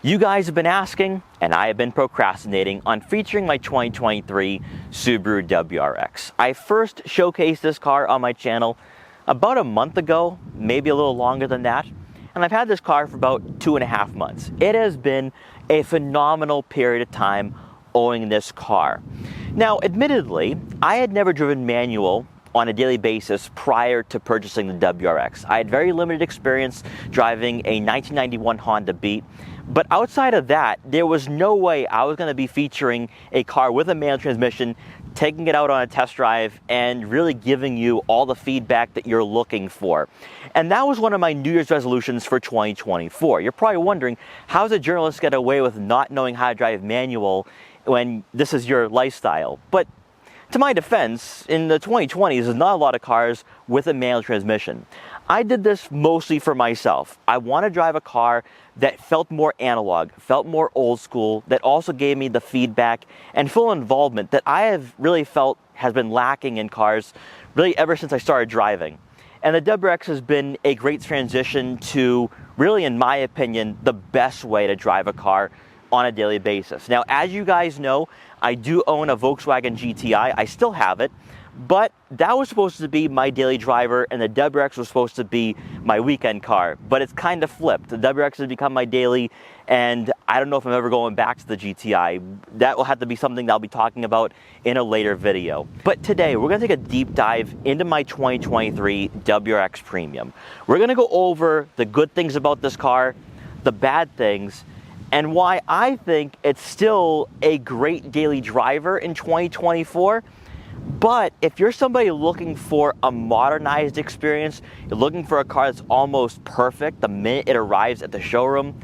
You guys have been asking, and I have been procrastinating on featuring my 2023 Subaru WRX. I first showcased this car on my channel about a month ago, maybe a little longer than that, and I've had this car for about 2.5 months. It has been a phenomenal period of time owning this car. Now, admittedly, I had never driven manual on a daily basis prior to purchasing the WRX. I had very limited experience driving a 1991 Honda Beat, but outside of that, there was no way I was going to be featuring a car with a manual transmission, taking it out on a test drive, and really giving you all the feedback that you're looking for. And that was one of my New Year's resolutions for 2024. You're probably wondering, how does a journalist get away with not knowing how to drive manual when this is your lifestyle? But to my defense, in the 2020s, there's not a lot of cars with a manual transmission. I did this mostly for myself. I want to drive a car that felt more analog, felt more old school, that also gave me the feedback and full involvement that I have really felt has been lacking in cars really ever since I started driving. And the WRX has been a great transition to really, in my opinion, the best way to drive a car on a daily basis. Now, as you guys know, I do own a Volkswagen GTI. I still have it, but that was supposed to be my daily driver and the WRX was supposed to be my weekend car, but it's kind of flipped. The WRX has become my daily, and I don't know if I'm ever going back to the GTI. That will have to be something that I'll be talking about in a later video. But today, we're gonna take a deep dive into my 2023 WRX Premium. We're gonna go over the good things about this car, the bad things, and why I think it's still a great daily driver in 2024. But if you're somebody looking for a modernized experience, you're looking for a car that's almost perfect the minute it arrives at the showroom,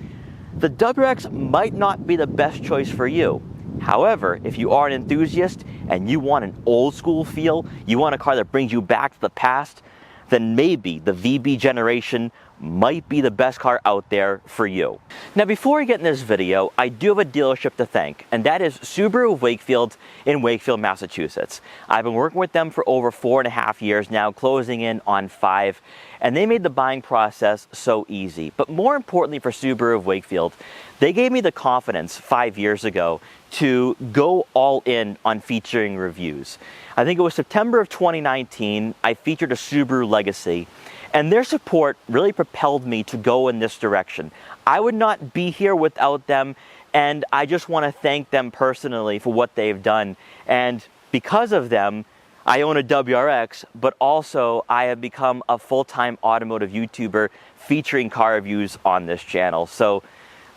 the WRX might not be the best choice for you. However, if you are an enthusiast and you want an old school feel, you want a car that brings you back to the past, then maybe the VB generation might be the best car out there for you. Now, before we get in this video, I do have a dealership to thank, and that is Subaru Wakefield in Wakefield, Massachusetts. I've been working with them for over 4.5 years now, closing in on 5, and they made the buying process so easy. But more importantly for Subaru of Wakefield, they gave me the confidence 5 years ago to go all in on featuring reviews. I think it was September of 2019, I featured a Subaru Legacy, and their support really propelled me to go in this direction. I would not be here without them, and I just want to thank them personally for what they've done. And because of them, I own a WRX, but also I have become a full-time automotive YouTuber featuring car reviews on this channel. So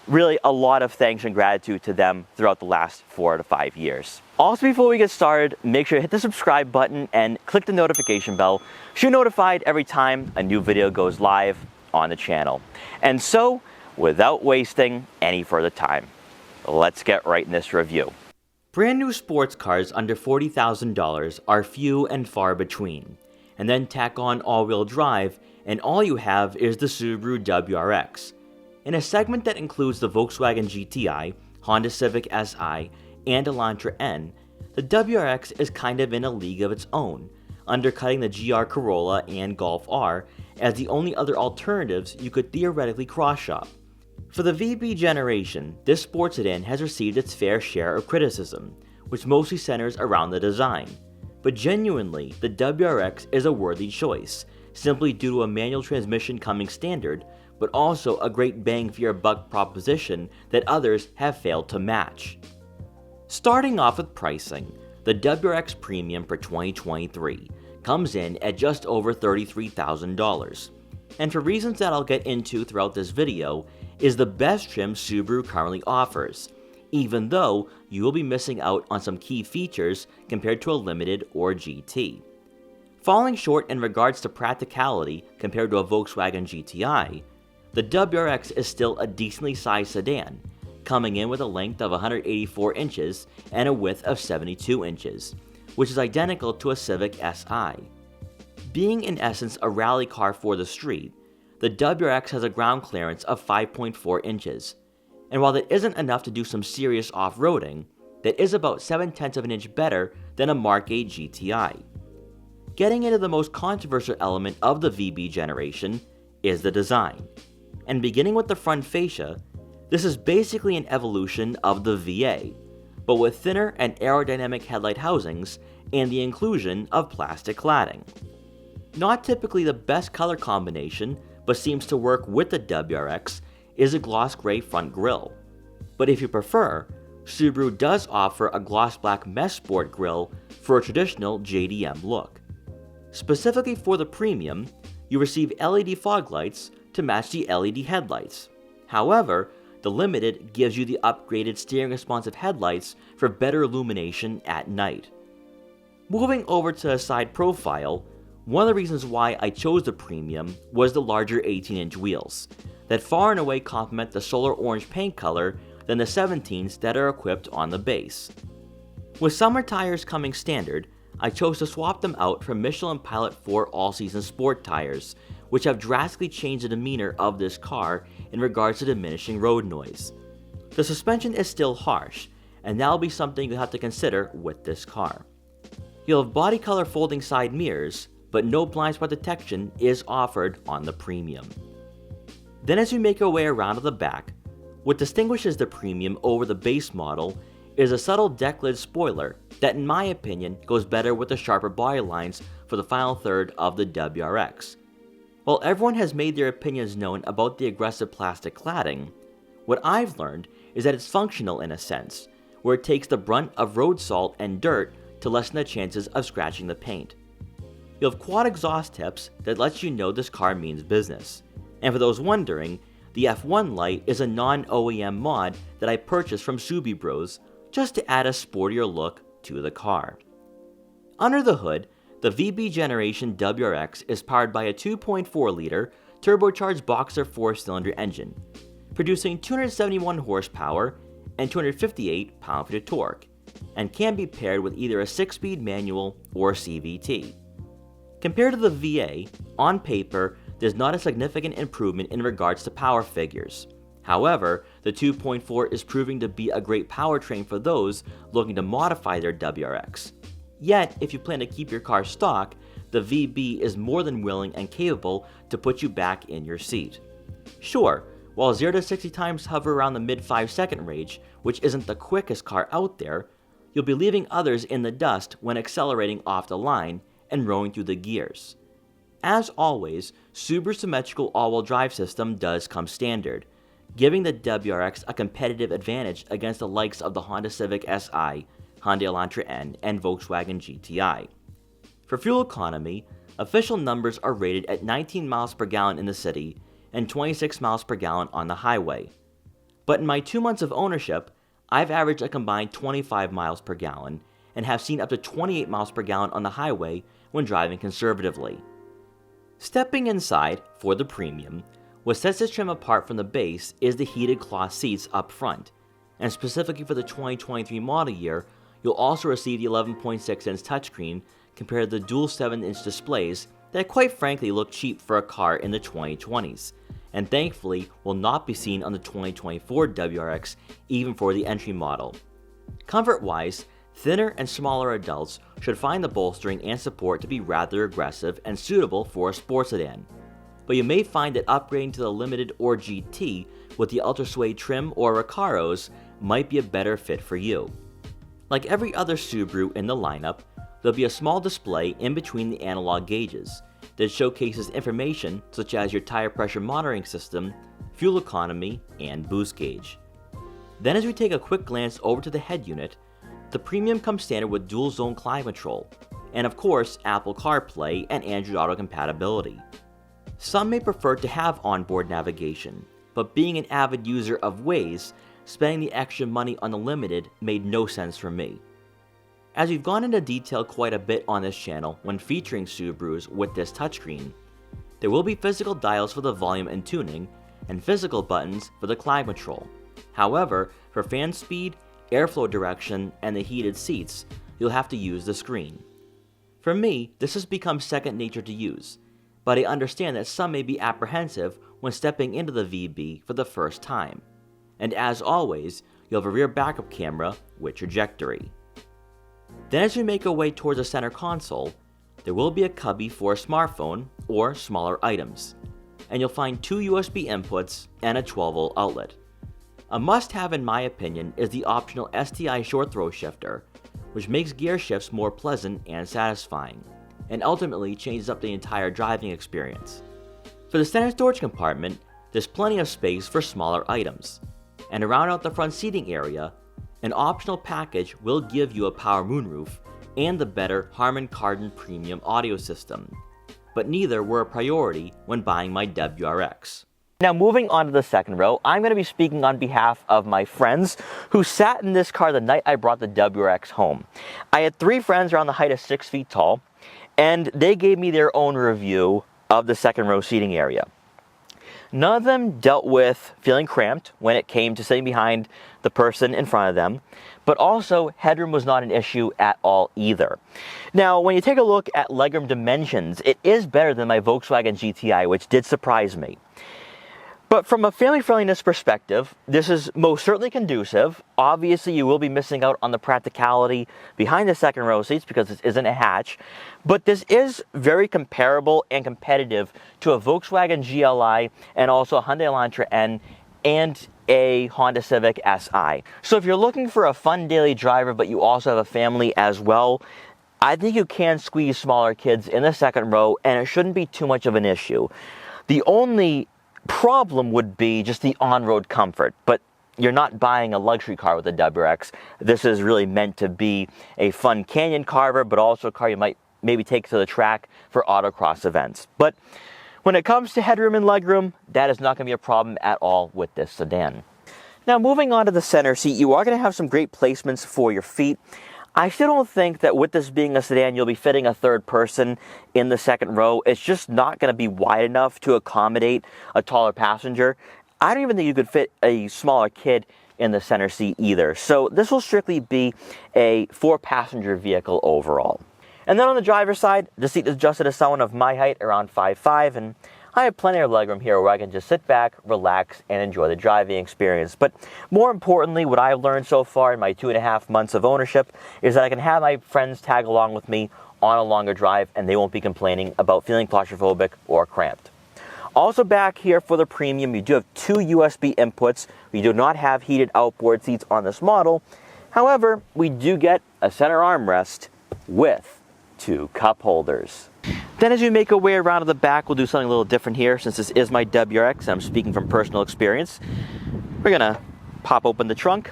really a lot of thanks and gratitude to them throughout the last 4 to 5 years. Also, before we get started, make sure to hit the subscribe button and click the notification bell so you're notified every time a new video goes live on the channel. And so, without wasting any further time, let's get right in this review. Brand new sports cars under $40,000 are few and far between. And then tack on all-wheel drive, and all you have is the Subaru WRX. In a segment that includes the Volkswagen GTI, Honda Civic Si, and Elantra N, the WRX is kind of in a league of its own, undercutting the GR Corolla and Golf R as the only other alternatives you could theoretically cross-shop. For the VB generation, this sports sedan has received its fair share of criticism, which mostly centers around the design. But genuinely, the WRX is a worthy choice, simply due to a manual transmission coming standard, but also a great bang for your buck proposition that others have failed to match. Starting off with pricing, the WRX Premium for 2023 comes in at just over $33,000, and for reasons that I'll get into throughout this video, is the best trim Subaru currently offers, even though you will be missing out on some key features compared to a Limited or GT. Falling short in regards to practicality compared to a Volkswagen GTI, the WRX is still a decently sized sedan, coming in with a length of 184 inches and a width of 72 inches, which is identical to a Civic Si. Being in essence a rally car for the street, the WRX has a ground clearance of 5.4 inches, and while that isn't enough to do some serious off-roading, that is about 0.7 of an inch better than a Mark 8 GTI. Getting into the most controversial element of the VB generation is the design. And beginning with the front fascia, This is basically an evolution of the VA, but with thinner and aerodynamic headlight housings and the inclusion of plastic cladding. Not typically the best color combination, but seems to work with the WRX, is a gloss gray front grille. But if you prefer, Subaru does offer a gloss black mesh sport grille for a traditional JDM look. Specifically for the Premium, you receive LED fog lights to match the LED headlights. However, the Limited gives you the upgraded steering responsive headlights for better illumination at night. Moving over to a side profile, one of the reasons why I chose the Premium was the larger 18-inch wheels, that far and away complement the solar orange paint color than the 17s that are equipped on the base. With summer tires coming standard, I chose to swap them out for Michelin Pilot 4 all-season sport tires, which have drastically changed the demeanor of this car in regards to diminishing road noise. The suspension is still harsh, and that'll be something you'll have to consider with this car. You'll have body color folding side mirrors, but no blind spot detection is offered on the Premium. Then as we make our way around to the back, what distinguishes the Premium over the base model is a subtle deck lid spoiler that in my opinion goes better with the sharper body lines for the final third of the WRX. While everyone has made their opinions known about the aggressive plastic cladding, what I've learned is that it's functional in a sense, where it takes the brunt of road salt and dirt to lessen the chances of scratching the paint. You'll have quad exhaust tips that lets you know this car means business. And for those wondering, the F1 light is a non-OEM mod that I purchased from Subi Bros just to add a sportier look to the car. Under the hood, the VB Generation WRX is powered by a 2.4-liter turbocharged boxer 4-cylinder engine, producing 271 horsepower and 258 pound-feet of torque, and can be paired with either a 6-speed manual or CVT. Compared to the VA, on paper, there's not a significant improvement in regards to power figures. However, the 2.4 is proving to be a great powertrain for those looking to modify their WRX. Yet, if you plan to keep your car stock, the VB is more than willing and capable to put you back in your seat. Sure, while 0 to 60 times hover around the mid 5-second range, which isn't the quickest car out there, you'll be leaving others in the dust when accelerating off the line and rolling through the gears. As always, Subaru's symmetrical all-wheel drive system does come standard, giving the WRX a competitive advantage against the likes of the Honda Civic Si, Hyundai Elantra N, and Volkswagen GTI. For fuel economy, official numbers are rated at 19 miles per gallon in the city and 26 miles per gallon on the highway. But in my 2 months of ownership, I've averaged a combined 25 miles per gallon and have seen up to 28 miles per gallon on the highway when driving conservatively. Stepping inside for the Premium, what sets this trim apart from the base is the heated cloth seats up front, and specifically for the 2023 model year, you'll also receive the 11.6-inch touchscreen compared to the dual 7-inch displays that quite frankly look cheap for a car in the 2020s, and thankfully will not be seen on the 2024 WRX even for the entry model. Comfort-wise, thinner and smaller adults should find the bolstering and support to be rather aggressive and suitable for a sports sedan, but you may find that upgrading to the Limited or GT with the Ultra Suede trim or Recaros might be a better fit for you. Like every other Subaru in the lineup, there'll be a small display in between the analog gauges that showcases information such as your tire pressure monitoring system, fuel economy, and boost gauge. Then as we take a quick glance over to the head unit, the Premium comes standard with dual zone climate control, and of course Apple CarPlay and Android Auto compatibility. Some may prefer to have onboard navigation, but being an avid user of Waze, spending the extra money on the Limited made no sense for me. As we've gone into detail quite a bit on this channel when featuring Subarus with this touchscreen, there will be physical dials for the volume and tuning, and physical buttons for the climate control. However, for fan speed, airflow direction, and the heated seats, you'll have to use the screen. For me, this has become second nature to use, but I understand that some may be apprehensive when stepping into the VB for the first time. And as always, you'll have a rear backup camera with trajectory. Then as we make our way towards the center console, there will be a cubby for a smartphone or smaller items, and you'll find 2 USB inputs and a 12-volt outlet. A must-have in my opinion is the optional STI short throw shifter, which makes gear shifts more pleasant and satisfying, and ultimately changes up the entire driving experience. For the center storage compartment, there's plenty of space for smaller items, and to round out the front seating area, an optional package will give you a power moonroof and the better Harman Kardon Premium audio system, but neither were a priority when buying my WRX. Now moving on to the second row, I'm going to be speaking on behalf of my friends who sat in this car the night I brought the WRX home. I had 3 friends around the height of 6 feet tall, and they gave me their own review of the second row seating area. None of them dealt with feeling cramped when it came to sitting behind the person in front of them, but also headroom was not an issue at all either. Now, when you take a look at legroom dimensions, it is better than my Volkswagen GTI, which did surprise me. But from a family friendliness perspective, this is most certainly conducive. Obviously, you will be missing out on the practicality behind the second row seats because this isn't a hatch. But this is very comparable and competitive to a Volkswagen GLI and also a Hyundai Elantra N and a Honda Civic Si. So if you're looking for a fun daily driver, but you also have a family as well, I think you can squeeze smaller kids in the second row and it shouldn't be too much of an issue. The only problem would be just the on-road comfort, but you're not buying a luxury car with a WRX. This is really meant to be a fun canyon carver, but also a car you might maybe take to the track for autocross events. But when it comes to headroom and legroom, that is not going to be a problem at all with this sedan. Now moving on to the center seat, you are going to have some great placements for your feet. I still don't think that with this being a sedan, you'll be fitting a third person in the second row. It's just not going to be wide enough to accommodate a taller passenger. I don't even think you could fit a smaller kid in the center seat either. So this will strictly be a 4-passenger vehicle overall. And then on the driver's side, the seat is adjusted to someone of my height, around 5'5", and I have plenty of legroom here where I can just sit back, relax, and enjoy the driving experience. But more importantly, what I've learned so far in my 2.5 months of ownership is that I can have my friends tag along with me on a longer drive and they won't be complaining about feeling claustrophobic or cramped. Also back here for the Premium, you do have 2 USB inputs. We do not have heated outboard seats on this model. However, we do get a center armrest with 2 cup holders. Then as we make our way around to the back, we'll do something a little different here. Since this is my WRX, and I'm speaking from personal experience, we're gonna pop open the trunk,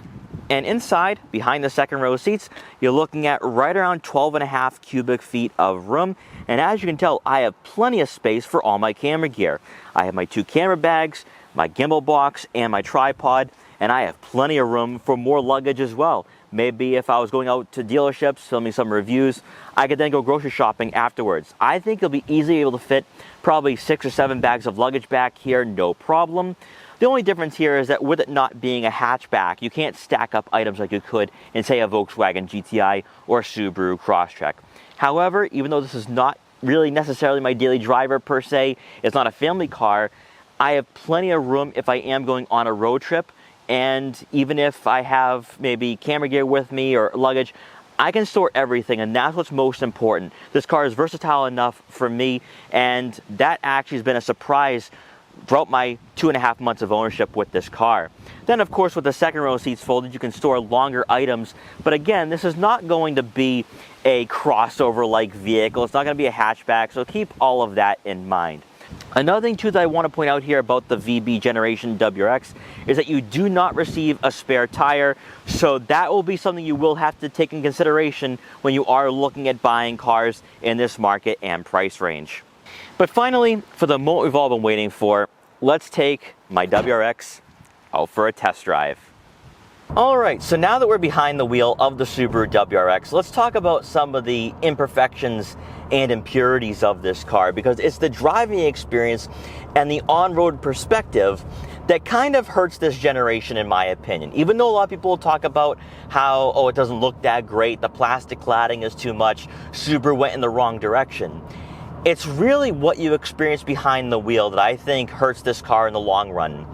and inside, behind the second row seats, you're looking at right around 12.5 cubic feet of room. And as you can tell, I have plenty of space for all my camera gear. I have my 2 camera bags, my gimbal box, and my tripod, and I have plenty of room for more luggage as well. Maybe if I was going out to dealerships, filming some reviews, I could then go grocery shopping afterwards. I think you'll be easily able to fit probably 6 or 7 bags of luggage back here, no problem. The only difference here is that with it not being a hatchback, you can't stack up items like you could in, say, a Volkswagen GTI or Subaru Crosstrek. However, even though this is not really necessarily my daily driver per se, it's not a family car, I have plenty of room if I am going on a road trip. And even if I have maybe camera gear with me or luggage, I can store everything, and that's what's most important. This car is versatile enough for me, and that actually has been a surprise throughout my 2.5 months of ownership with this car. Then of course with the second row seats folded, you can store longer items, but again, this is not going to be a crossover like vehicle. It's not going to be a hatchback, so keep all of that in mind. Another thing too that I want to point out here about the VB generation WRX is that you do not receive a spare tire, so that will be something you will have to take in consideration when you are looking at buying cars in this market and price range. But finally, for the moment we've all been waiting for, let's take my WRX out for a test drive. Alright, so now that we're behind the wheel of the Subaru WRX, let's talk about some of the imperfections and impurities of this car, because it's the driving experience and the on-road perspective that kind of hurts this generation in my opinion. Even though a lot of people talk about how, oh, it doesn't look that great, the plastic cladding is too much, Subaru went in the wrong direction. It's really what you experience behind the wheel that I think hurts this car in the long run.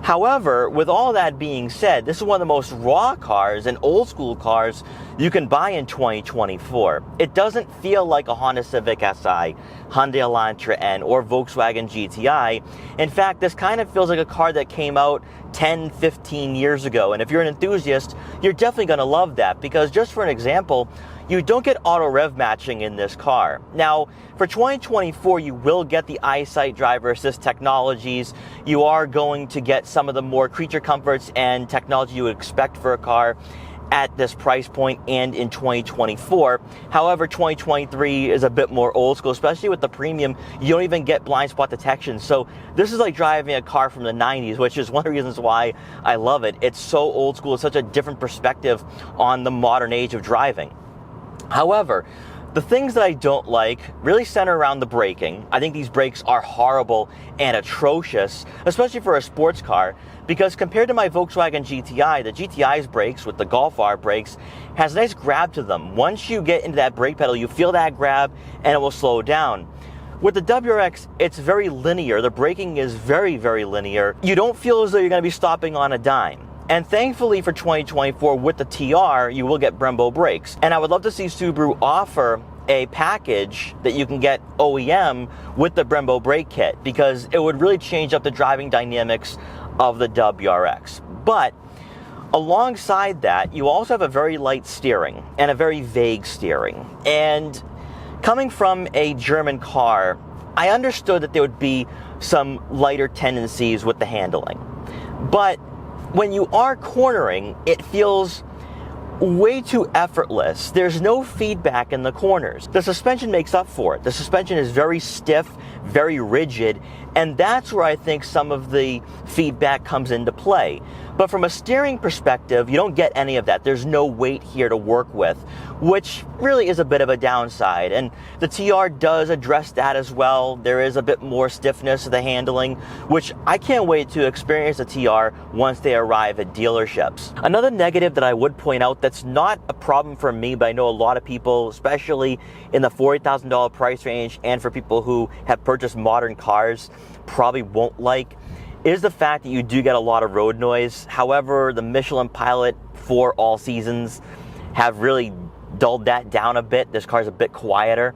However, with all that being said, this is one of the most raw cars and old school cars you can buy in 2024. It doesn't feel like a Honda Civic Si, Hyundai Elantra N, or Volkswagen GTI. In fact, this kind of feels like a car that came out 10, 15 years ago. And if you're an enthusiast, you're definitely going to love that, because just for an example, you don't get auto rev matching in this car. Now, for 2024, you will get the EyeSight driver assist technologies. You are going to get some of the more creature comforts and technology you would expect for a car at this price point and in 2024. However, 2023 is a bit more old school, especially with the Premium. You don't even get blind spot detection. So this is like driving a car from the 90s, which is one of the reasons why I love it. It's so old school. It's such a different perspective on the modern age of driving. However, the things that I don't like really center around the braking. I think these brakes are horrible and atrocious, especially for a sports car, because compared to my Volkswagen GTI, the GTI's brakes with the Golf R brakes has a nice grab to them. Once you get into that brake pedal, you feel that grab and it will slow down. With the WRX, it's very linear. The braking is very, very linear. You don't feel as though you're going to be stopping on a dime. And thankfully for 2024, with the TR, you will get Brembo brakes. And I would love to see Subaru offer a package that you can get OEM with the Brembo brake kit, because it would really change up the driving dynamics of the WRX. But alongside that, you also have a very light steering and a very vague steering. And coming from a German car, I understood that there would be some lighter tendencies with the handling. But when you are cornering, it feels way too effortless. There's no feedback in the corners. The suspension makes up for it. The suspension is very stiff, very rigid, and that's where I think some of the feedback comes into play. But from a steering perspective, you don't get any of that. There's no weight here to work with, which really is a bit of a downside. And the TR does address that as well. There is a bit more stiffness to the handling, which I can't wait to experience the TR once they arrive at dealerships. Another negative that I would point out that's not a problem for me, but I know a lot of people, especially in the $40,000 price range and for people who have purchased modern cars, probably won't like, is the fact that you do get a lot of road noise. However, the Michelin Pilot for all seasons have really dulled that down a bit. This car is a bit quieter.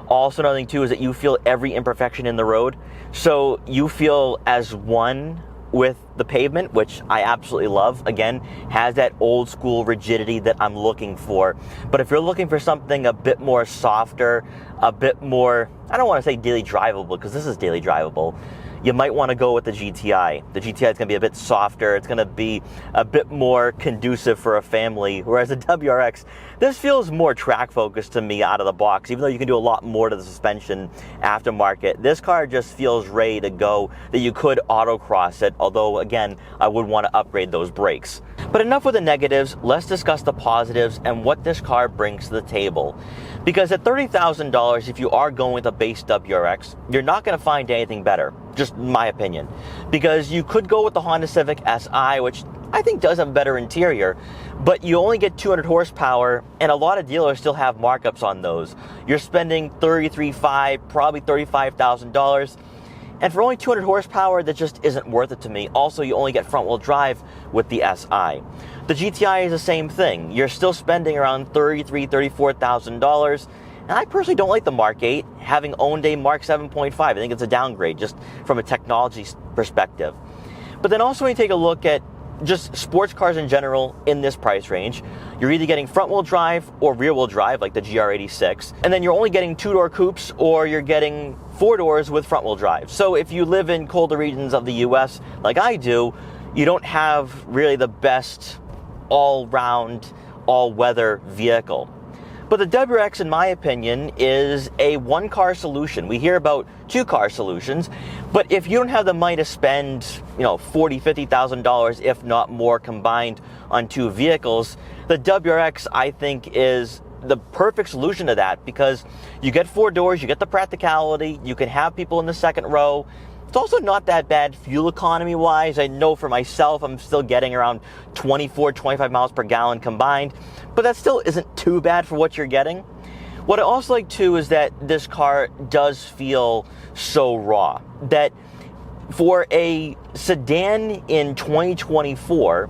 Also, another thing too is that you feel every imperfection in the road. So you feel as one with the pavement, which I absolutely love. Again, has that old school rigidity that I'm looking for. But if you're looking for something a bit more softer, a bit more, I don't want to say daily drivable, because this is daily drivable, you might want to go with the GTI. The GTI is going to be a bit softer. It's going to be a bit more conducive for a family. Whereas the WRX, this feels more track focused to me out of the box. Even though you can do a lot more to the suspension aftermarket, this car just feels ready to go, that you could autocross it. Although, again, I would want to upgrade those brakes. But enough with the negatives. Let's discuss the positives and what this car brings to the table. Because at $30,000, if you are going with a base WRX, you're not going to find anything better. Just my opinion. Because you could go with the Honda Civic Si, which I think does have a better interior, but you only get 200 horsepower, and a lot of dealers still have markups on those. You're spending $33,500, probably $35,000. And for only 200 horsepower, that just isn't worth it to me. Also, you only get front-wheel drive with the Si. The GTI is the same thing. You're still spending around $33,000, $34,000. And I personally don't like the Mark 8, having owned a Mark 7.5. I think it's a downgrade just from a technology perspective. But then also when you take a look at just sports cars in general in this price range, you're either getting front-wheel drive or rear-wheel drive like the GR86, and then you're only getting two-door coupes or you're getting four doors with front-wheel drive. So if you live in colder regions of the US like I do, you don't have really the best all-round, all-weather vehicle. But the WRX, in my opinion, is a one-car solution. We hear about two-car solutions, but if you don't have the money to spend, $40,000, $50,000, if not more, combined on two vehicles, the WRX, I think, is the perfect solution to that, because you get four doors, you get the practicality, you can have people in the second row. It's also not that bad fuel economy wise. I know for myself, I'm still getting around 24, 25 miles per gallon combined, but that still isn't too bad for what you're getting. What I also like too is that this car does feel so raw, that For a sedan in 2024,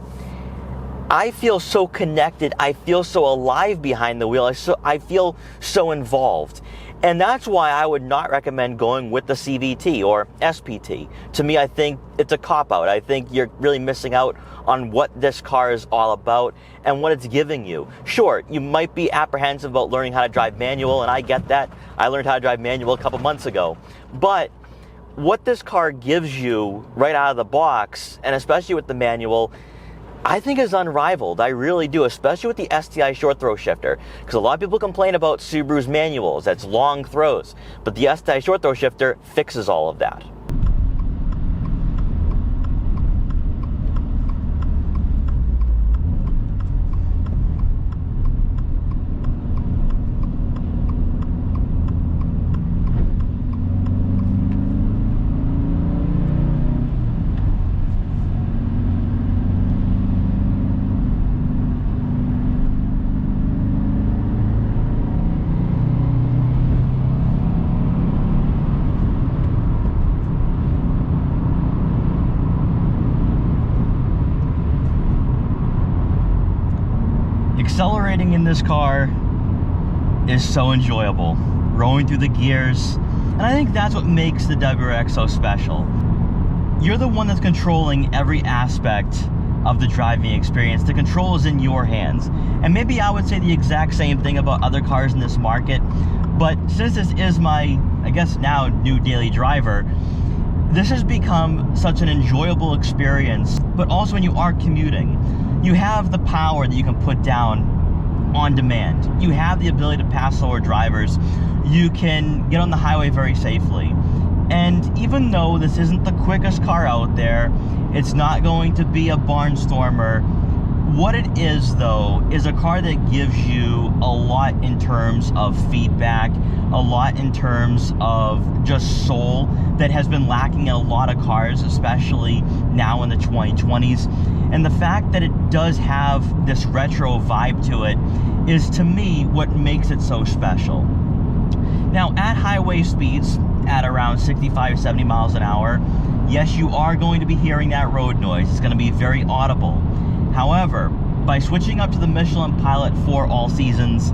I feel so connected, I feel so alive behind the wheel, I feel so involved. And that's why I would not recommend going with the CVT or SPT. To me, I think it's a cop-out. I think you're really missing out on what this car is all about and what it's giving you. Sure, you might be apprehensive about learning how to drive manual, and I get that. I learned how to drive manual a couple months ago. But what this car gives you right out of the box, and especially with the manual, I think is unrivaled. I really do, especially with the STI short throw shifter. Because a lot of people complain about Subaru's manuals, that's long throws. But the STI short throw shifter fixes all of that. Accelerating in this car is so enjoyable, rolling through the gears, and I think that's what makes the WRX so special. You're the one that's controlling every aspect of the driving experience. The control is in your hands. And maybe I would say the exact same thing about other cars in this market, but since this is my, I guess now, new daily driver, this has become such an enjoyable experience. But also when you are commuting, you have the power that you can put down on demand. You have the ability to pass slower drivers. You can get on the highway very safely. And even though this isn't the quickest car out there, it's not going to be a barnstormer. What it is, though, is a car that gives you a lot in terms of feedback, a lot in terms of just soul that has been lacking in a lot of cars, especially now in the 2020s. And the fact that it does have this retro vibe to it is, to me, what makes it so special. Now, at highway speeds, at around 65, 70 miles an hour, yes, you are going to be hearing that road noise. It's going to be very audible. However, by switching up to the Michelin Pilot for all seasons,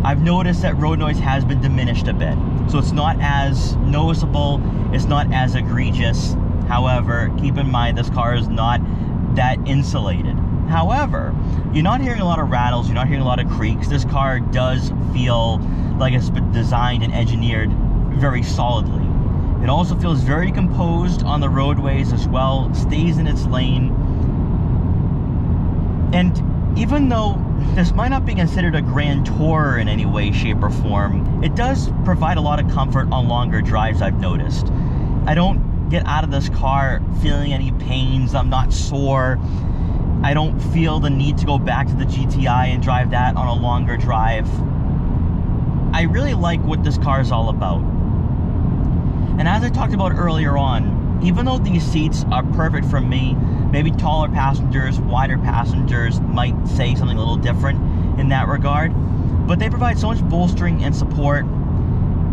I've noticed that road noise has been diminished a bit. So it's not as noticeable, it's not as egregious. However, keep in mind this car is not that insulated. However, you're not hearing a lot of rattles, you're not hearing a lot of creaks. This car does feel like it's been designed and engineered very solidly. It also feels very composed on the roadways as well, stays in its lane. And even though this might not be considered a grand tour in any way, shape, or form, it does provide a lot of comfort on longer drives, I've noticed. I don't get out of this car feeling any pains, I'm not sore. I don't feel the need to go back to the GTI and drive that on a longer drive. I really like what this car is all about. And as I talked about earlier on, even though these seats are perfect for me, maybe taller passengers, wider passengers might say something a little different in that regard, but they provide so much bolstering and support.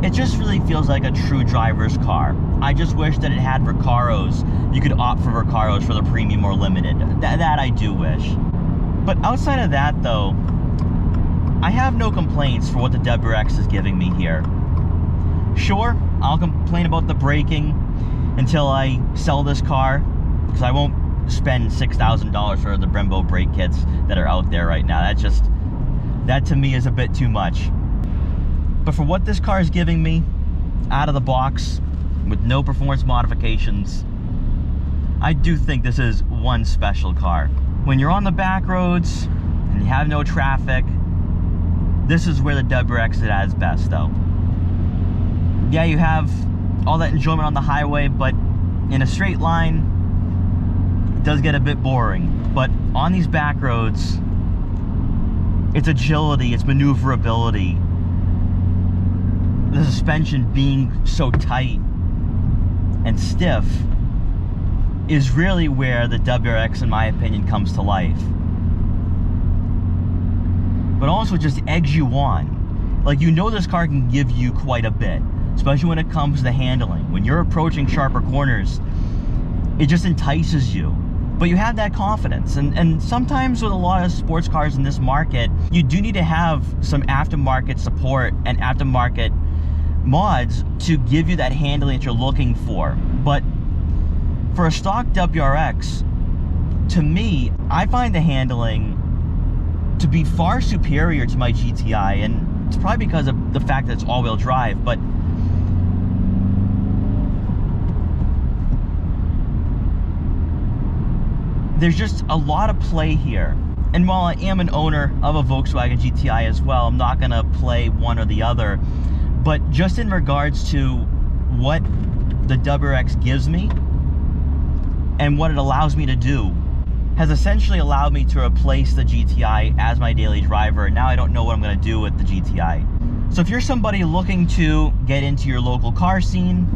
It just really feels like a true driver's car. I just wish that it had Recaros. You could opt for Recaros for the Premium or Limited. That I do wish. But outside of that, though, I have no complaints for what the WRX is giving me here. Sure, I'll complain about the braking until I sell this car, because I won't spend $6,000 for the Brembo brake kits that are out there right now. That to me is a bit too much. But for what this car is giving me out of the box with no performance modifications, I do think this is one special car. When you're on the back roads and you have no traffic, this is where the WRX is at its best, though. Yeah, you have all that enjoyment on the highway, but in a straight line, it does get a bit boring. But on these back roads, it's agility, it's maneuverability. The suspension being so tight and stiff is really where the WRX, in my opinion, comes to life. But also just eggs you on. Like, you know this car can give you quite a bit, especially when it comes to handling. When you're approaching sharper corners, it just entices you. But you have that confidence. And sometimes with a lot of sports cars in this market, you do need to have some aftermarket support and aftermarket mods to give you that handling that you're looking for. But for a stock WRX, to me, I find the handling to be far superior to my GTI, and it's probably because of the fact that it's all-wheel drive, but there's just a lot of play here. And while I am an owner of a Volkswagen GTI as well, I'm not gonna play one or the other, but just in regards to what the WRX gives me and what it allows me to do, has essentially allowed me to replace the GTI as my daily driver. Now I don't know what I'm gonna do with the GTI. So if you're somebody looking to get into your local car scene,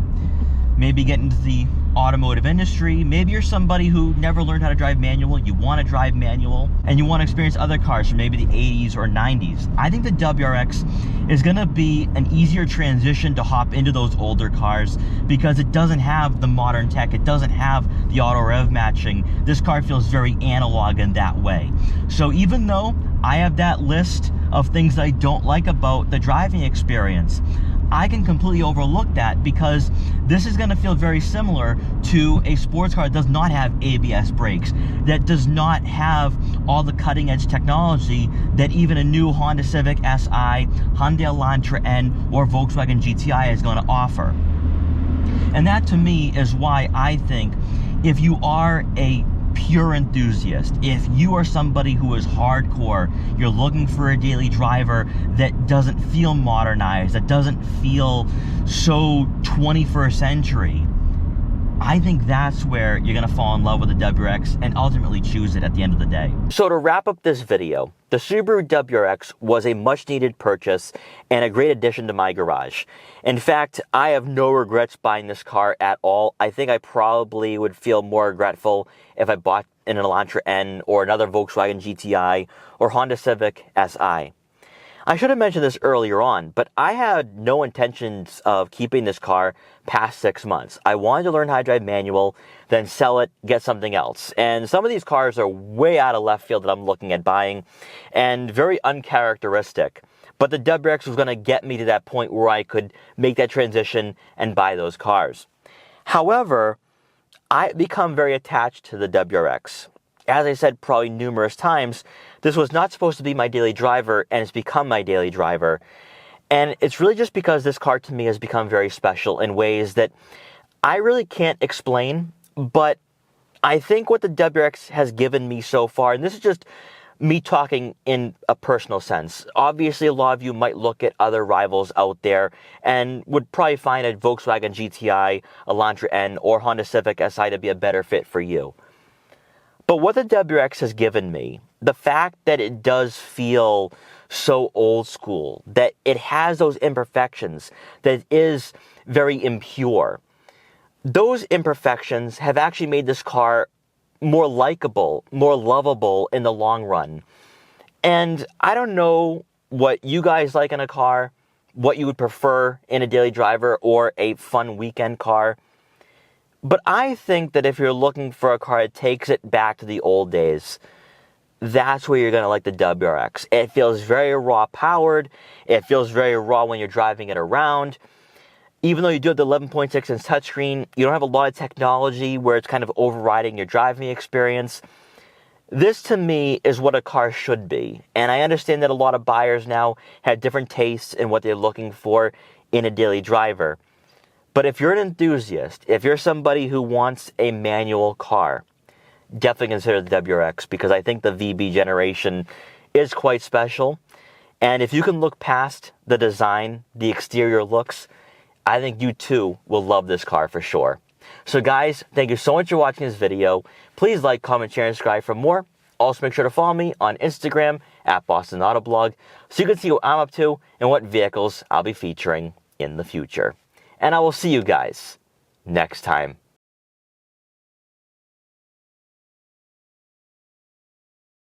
maybe get into the automotive industry, maybe you're somebody who never learned how to drive manual, you wanna drive manual, and you wanna experience other cars from maybe the 80s or 90s, I think the WRX is gonna be an easier transition to hop into those older cars because it doesn't have the modern tech, it doesn't have the auto rev matching. This car feels very analog in that way. So even though I have that list of things that I don't like about the driving experience, I can completely overlook that because this is going to feel very similar to a sports car that does not have ABS brakes, that does not have all the cutting edge technology that even a new Honda Civic Si, Hyundai Elantra N, or Volkswagen GTI is going to offer. And that to me is why I think if you are a pure enthusiast, if you are somebody who is hardcore, you're looking for a daily driver that doesn't feel modernized, that doesn't feel so 21st century, I think that's where you're gonna fall in love with the WRX and ultimately choose it at the end of the day. So to wrap up this video, the Subaru WRX was a much needed purchase and a great addition to my garage. In fact, I have no regrets buying this car at all. I think I probably would feel more regretful if I bought an Elantra N or another Volkswagen GTI or Honda Civic Si. I should have mentioned this earlier on, but I had no intentions of keeping this car past 6 months. I wanted to learn how to drive manual, then sell it, get something else. And some of these cars are way out of left field that I'm looking at buying and very uncharacteristic. But the WRX was going to get me to that point where I could make that transition and buy those cars. However, I become very attached to the WRX. As I said probably numerous times, this was not supposed to be my daily driver, and it's become my daily driver. And it's really just because this car to me has become very special in ways that I really can't explain, but I think what the WRX has given me so far, and this is just me talking in a personal sense. Obviously, a lot of you might look at other rivals out there and would probably find a Volkswagen GTI, Elantra N, or Honda Civic Si to be a better fit for you. But what the WRX has given me, the fact that it does feel so old school, that it has those imperfections, that it is very impure, those imperfections have actually made this car more likable, more lovable in the long run. And I don't know what you guys like in a car, what you would prefer in a daily driver or a fun weekend car. But I think that if you're looking for a car that takes it back to the old days, that's where you're going to like the WRX. It feels very raw powered. It feels very raw when you're driving it around. Even though you do have the 11.6-inch touchscreen, you don't have a lot of technology where it's kind of overriding your driving experience. This, to me, is what a car should be. And I understand that a lot of buyers now have different tastes in what they're looking for in a daily driver. But if you're an enthusiast, if you're somebody who wants a manual car, definitely consider the WRX because I think the VB generation is quite special. And if you can look past the design, the exterior looks, I think you too will love this car for sure. So guys, thank you so much for watching this video. Please like, comment, share, and subscribe for more. Also make sure to follow me on Instagram at Boston Autoblog so you can see what I'm up to and what vehicles I'll be featuring in the future. And I will see you guys next time.